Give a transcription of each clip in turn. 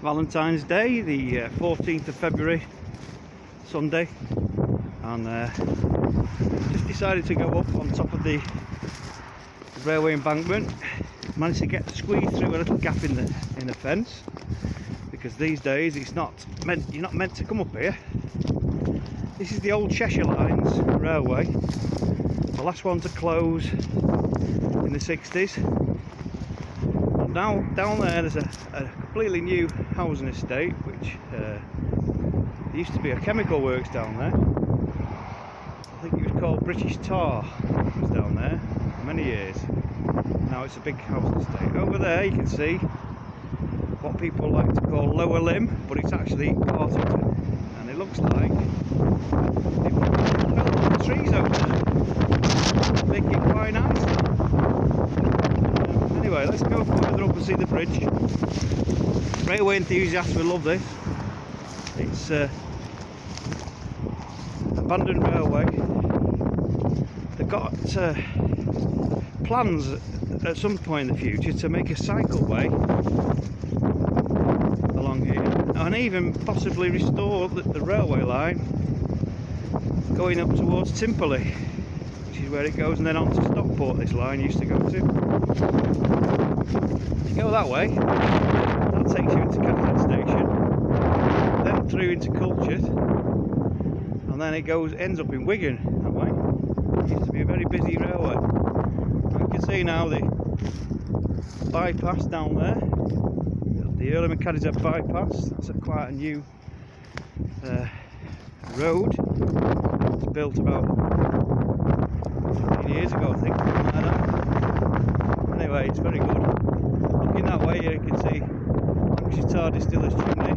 Valentine's Day, the 14th of February, Sunday, and just decided to go up on top of the railway embankment. Managed to get squeezed through a little gap in the fence, because these days you're not meant to come up here. This is the old Cheshire Lines railway, the last one to close in the 60s. And now down there's a completely new housing estate, which there used to be a chemical works down there. I think it was called British Tar. It was down there for many years. Now it's a big housing estate. Over there you can see what people like to call Lower Limb, but it's actually Partington, and it looks like they've built the trees over there, make it quite nice. Anyway, let's go further up and see the bridge. Railway enthusiasts will love this. It's abandoned railway. They've got plans at some point in the future to make a cycleway along here, and even possibly restore the railway line going up towards Timperley, which is where it goes, and then on to Stockport this line used to go to. If you go that way, that takes you into Cadishead station, then through into Culcheth, and then it ends up in Wigan that way. It used to be a very busy railway. You can see now the bypass down there, the Earlham and Cadishead bypass. That's quite a new road. It was built about 15 years ago, I think, something like that. Anyway, it's very good. Looking that way here, you can see Lancashire Tar Distillers chimney.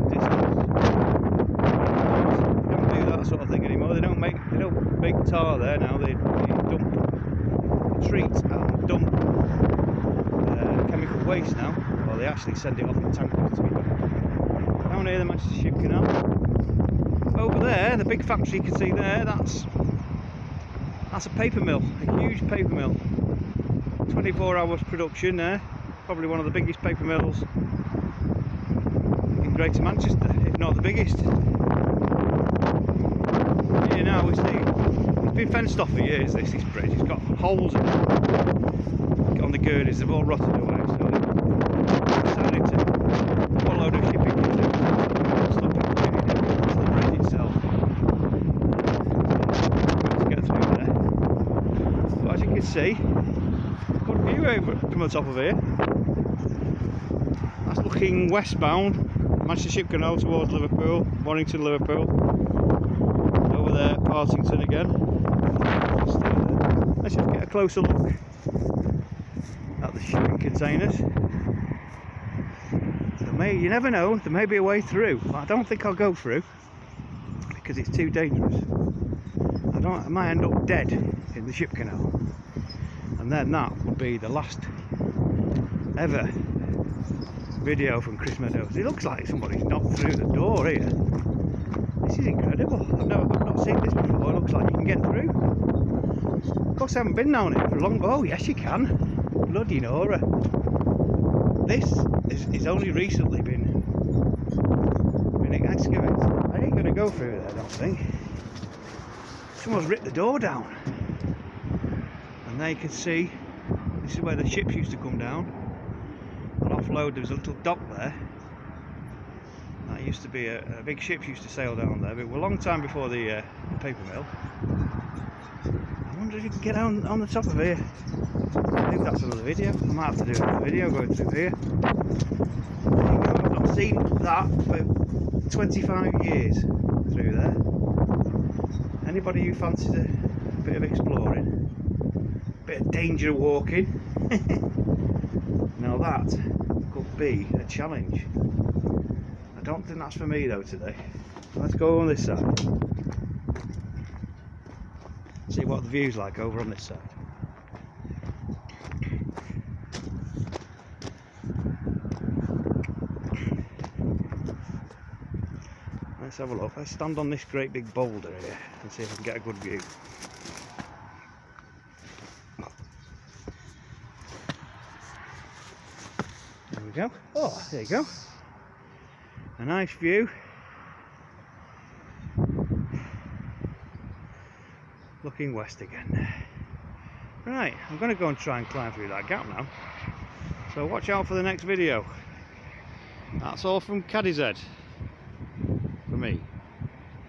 Distance. They don't do that sort of thing anymore. They don't make tar there now. They dump, treat and dump chemical waste now. Well, they actually send it off in tankers to be done. Down here, the Manchester Ship Canal. Over there, the big factory you can see there, that's a paper mill, a huge paper mill. 24 hours production there. Probably one of the biggest paper mills in Greater Manchester, if not the biggest. Here now we see it's been fenced off for years. This bridge, it's got holes in it. On the girders, they've all rotted away. So they decided to put a load of shipping into it, stop it to the bridge itself. To get through there. But as you can see, good view over from the top of here. That's looking westbound, Manchester Ship Canal towards Liverpool, Warrington, Liverpool. Over there, Partington again. Let's just get a closer look at the shipping containers. You never know, there may be a way through. I don't think I'll go through because it's too dangerous. I might end up dead in the ship canal, and then that would be the last ever video from Chris Meadows. It looks like somebody's knocked through the door here. This is incredible. I've not seen this before. It looks like you can get through. Of course, I haven't been down here for a long. Oh yes, you can. Bloody Nora. This is only recently been excavated. I ain't going to go through there, I don't think. Someone's ripped the door down. And there you can see, this is where the ships used to come down and offload. There was a little dock there. That used to be a big ship used to sail down there, but it was a long time before the paper mill. I wonder if you can get on the top of here. I think that's another video. I might have to do another video going through here. I've not seen that for 25 years through there. Anybody who fancies a bit of exploring, a bit of danger walking, now that could be a challenge. I don't think that's for me though today. Let's go on this side. See what the view's like over on this side. Let's have a look. Let's stand on this great big boulder here and see if I can get a good view. There we go. Oh, there you go. A nice view. Looking west again. Right, I'm going to go and try and climb through that gap now. So watch out for the next video. That's all from Cadishead.